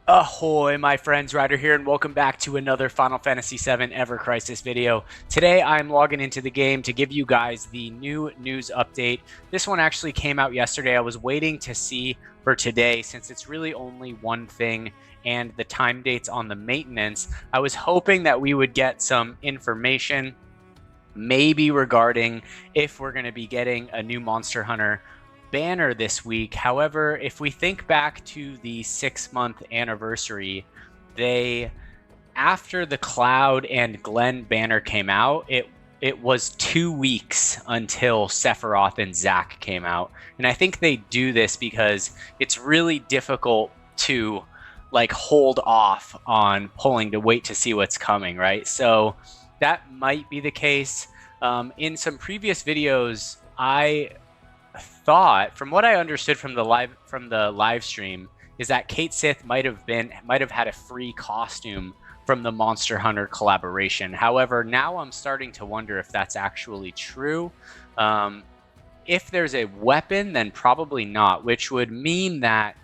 Ahoy, my friends, Ryder here, and welcome back to another Final Fantasy VII Ever Crisis video. Today, I'm logging into the game to give you guys the new news update. This one actually came out yesterday. I was waiting to see for today, since it's really only one thing, and the time dates on the maintenance. I was hoping that we would get some information, maybe regarding if we're going to be getting a new Monster Hunter banner this week. However, if we think back to the 6-month anniversary, after the Cloud and Glenn banner came out, it was 2 weeks until Sephiroth and Zack came out. And I think they do this because it's really difficult to hold off on pulling to wait to see what's coming, right? So that might be the case. In some previous videos, I thought, from what I understood from the live stream, is that Kate Sith might have had a free costume from the Monster Hunter collaboration. However, now I'm starting to wonder if that's actually true. If there's a weapon, then probably not, which would mean that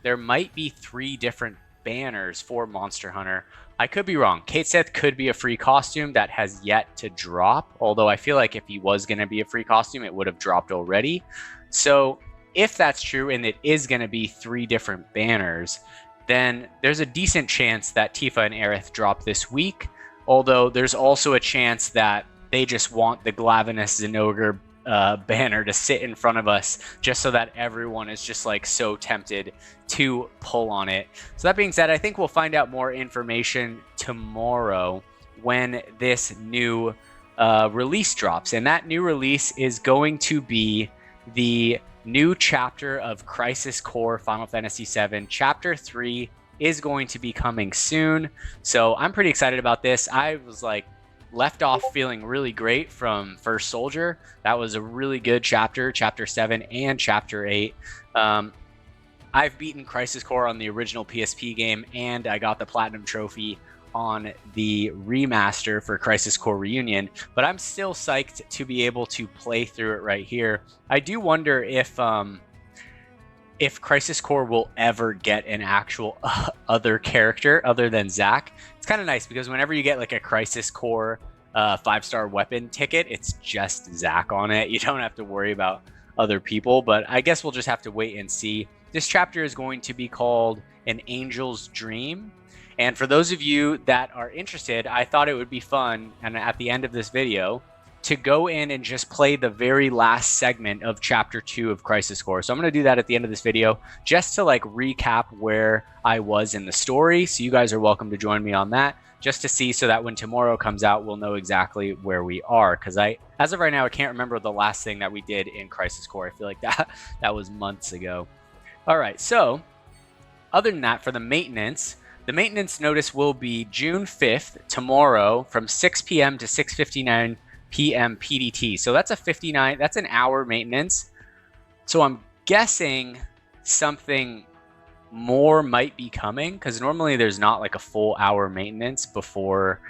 there might be 3 different banners for Monster Hunter. I could be wrong. Kate Sith could be a free costume that has yet to drop, although I feel like if he was going to be a free costume, it would have dropped already. So if that's true and it is going to be 3 different banners, then there's a decent chance that Tifa and Aerith drop this week, although there's also a chance that they just want the Glavenus Zinogre banner to sit in front of us just so that everyone is just so tempted to pull on it. So that being said, I think we'll find out more information tomorrow when this new release drops. And that new release is going to be the new chapter of Crisis Core Final Fantasy VII. Chapter 3 is going to be coming soon. So I'm pretty excited about this. I was left off feeling really great from First Soldier. That was a really good chapter, Chapter 7 and Chapter 8. I've beaten Crisis Core on the original PSP game, and I got the Platinum Trophy on the remaster for Crisis Core Reunion, but I'm still psyched to be able to play through it right here. I do wonder if Crisis Core will ever get an actual other character other than Zack. It's kind of nice because whenever you get a Crisis Core 5-star weapon ticket, it's just Zack on it. You don't have to worry about other people, but I guess we'll just have to wait and see. This chapter is going to be called An Angel's Dream. And for those of you that are interested, I thought it would be fun, and at the end of this video, to go in and just play the very last segment of Chapter 2 of Crisis Core. So I'm going to do that at the end of this video, just to recap where I was in the story. So you guys are welcome to join me on that, just to see, so that when tomorrow comes out, we'll know exactly where we are. Because as of right now, I can't remember the last thing that we did in Crisis Core. I feel like that was months ago. All right, so other than that, for the maintenance notice will be June 5th, tomorrow, from 6 p.m. to 6:59 p.m. PDT. So that's an hour maintenance. So I'm guessing something more might be coming, because normally there's not a full hour maintenance before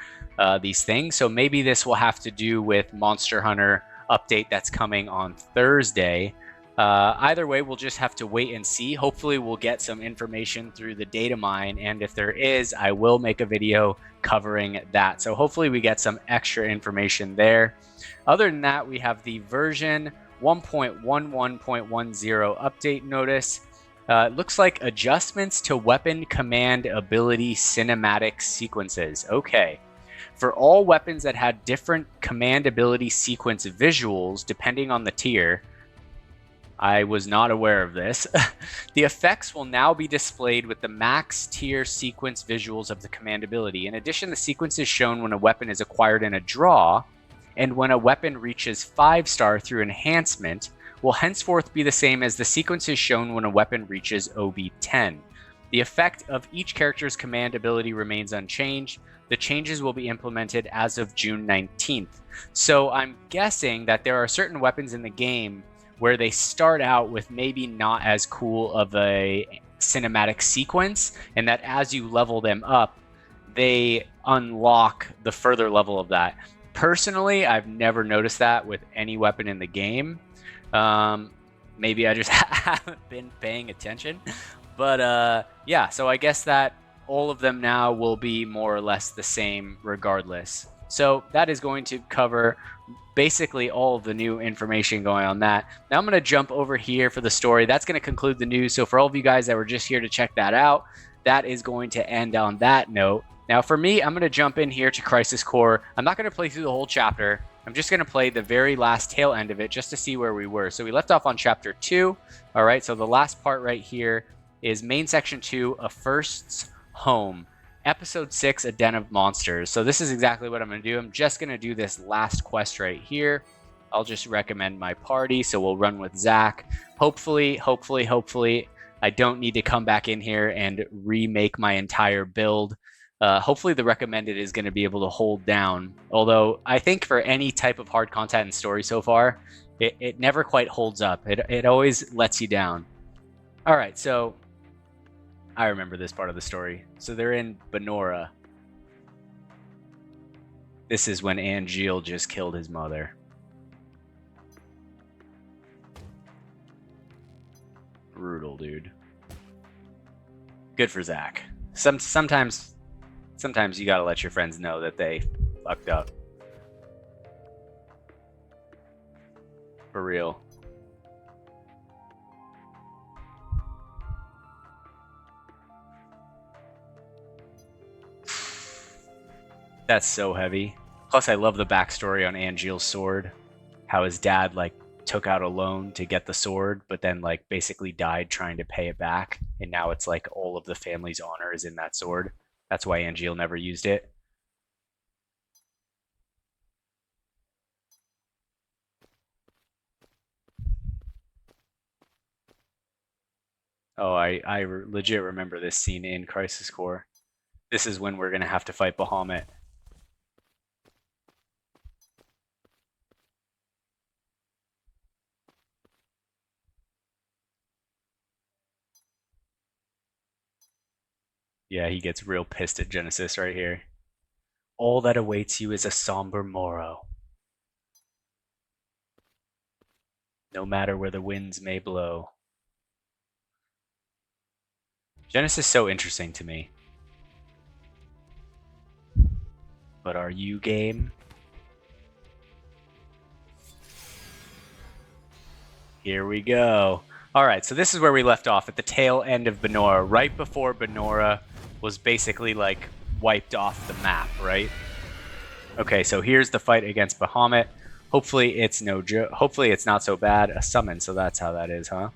these things. So maybe this will have to do with Monster Hunter update that's coming on Thursday. Either way, we'll just have to wait and see. Hopefully we'll get some information through the data mine, and if there is, I will make a video covering that. So hopefully we get some extra information there. Other than that, we have the version 1.11.10 update notice. It looks like adjustments to weapon command ability cinematic sequences. Okay. For all weapons that had different command ability sequence visuals depending on the tier, I was not aware of this. The effects will now be displayed with the max tier sequence visuals of the command ability. In addition, the sequence is shown when a weapon is acquired in a draw, and when a weapon reaches 5-star through enhancement, will henceforth be the same as the sequences shown when a weapon reaches OB10. The effect of each character's command ability remains unchanged. The changes will be implemented as of June 19th. So I'm guessing that there are certain weapons in the game where they start out with maybe not as cool of a cinematic sequence, and that as you level them up, they unlock the further level of that. Personally, I've never noticed that with any weapon in the game. Maybe I just haven't been paying attention. But yeah, so I guess that all of them now will be more or less the same regardless. So that is going to cover basically all of the new information going on that. Now I'm going to jump over here for the story. That's going to conclude the news. So for all of you guys that were just here to check that out, that is going to end on that note. Now for me, I'm going to jump in here to Crisis Core. I'm not going to play through the whole chapter. I'm just going to play the very last tail end of it just to see where we were. So we left off on chapter 2. All right, so the last part right here is main section 2, A First's Home. Episode 6, A Den of Monsters. So this is exactly what I'm going to do. I'm just going to do this last quest right here. I'll just recommend my party. So we'll run with Zach. Hopefully, I don't need to come back in here and remake my entire build. Hopefully the recommended is going to be able to hold down. Although I think for any type of hard content and story so far, it never quite holds up. It always lets you down. All right, so I remember this part of the story. So they're in Benora. This is when Angeal just killed his mother. Brutal, dude. Good for Zach. Sometimes you gotta let your friends know that they fucked up. For real. That's so heavy. Plus, I love the backstory on Angeal's sword. How his dad, like, took out a loan to get the sword, but then, like, basically died trying to pay it back. And now it's like all of the family's honor is in that sword. That's why Angeal never used it. Oh, I legit remember this scene in Crisis Core. This is when we're going to have to fight Bahamut. Yeah, he gets real pissed at Genesis right here. All that awaits you is a somber morrow. No matter where the winds may blow. Genesis is so interesting to me. But are you game? Here we go. Alright, so this is where we left off, at the tail end of Benora, right before Benora was basically, like, wiped off the map, right? Okay, so here's the fight against Bahamut. Hopefully it's hopefully it's not so bad. A summon, so that's how that is, huh?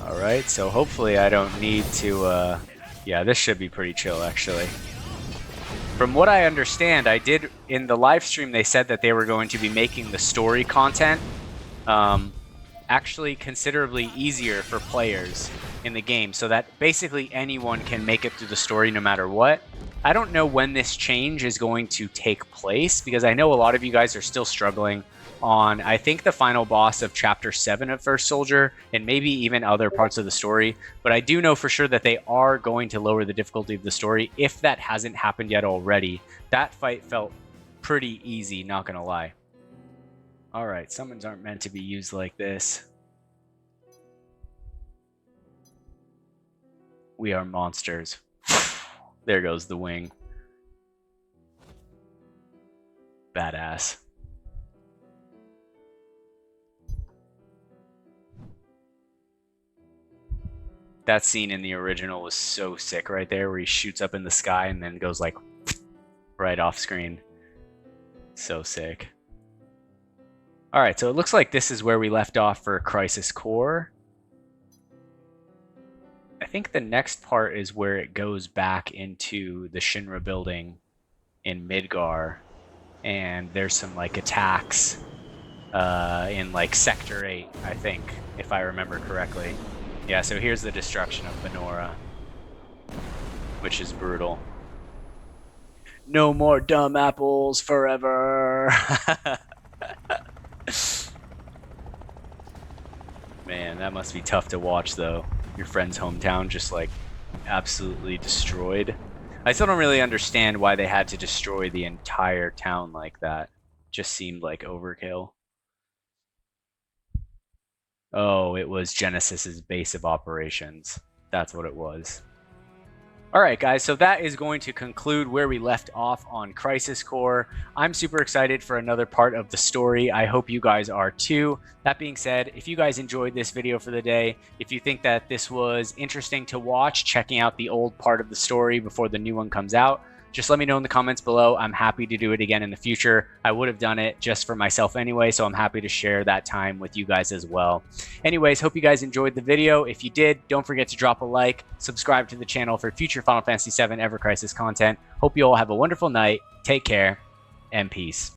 Alright, so hopefully I don't need to, yeah, this should be pretty chill, actually. From what I understand, in the live stream, they said that they were going to be making the story content actually considerably easier for players in the game, so that basically anyone can make it through the story no matter what. I don't know when this change is going to take place, because I know a lot of you guys are still struggling on, I think, the final boss of Chapter 7 of First Soldier, and maybe even other parts of the story. But I do know for sure that they are going to lower the difficulty of the story, if that hasn't happened yet already. That fight felt pretty easy, not gonna lie. Alright, summons aren't meant to be used like this. We are monsters. There goes the wing. Badass. That scene in the original was so sick right there, where he shoots up in the sky and then goes like right off screen. So sick. Alright, so it looks like this is where we left off for Crisis Core. I think the next part is where it goes back into the Shinra building in Midgar, and there's some like attacks in like Sector 8, I think, if I remember correctly. Yeah, so here's the destruction of Benora, which is brutal. No more dumb apples forever. Man, that must be tough to watch, though. Your friend's hometown just, like, absolutely destroyed. I still don't really understand why they had to destroy the entire town like that. Just seemed like overkill. Oh, it was Genesis's base of operations. That's what it was. All right, guys, so that is going to conclude where we left off on Crisis Core. I'm super excited for another part of the story. I hope you guys are too. That being said, if you guys enjoyed this video for the day, if you think that this was interesting to watch, checking out the old part of the story before the new one comes out, just let me know in the comments below. I'm happy to do it again in the future. I would have done it just for myself anyway, so I'm happy to share that time with you guys as well. Anyways, hope you guys enjoyed the video. If you did, don't forget to drop a like, subscribe to the channel for future Final Fantasy VII Ever Crisis content. Hope you all have a wonderful night. Take care, and peace.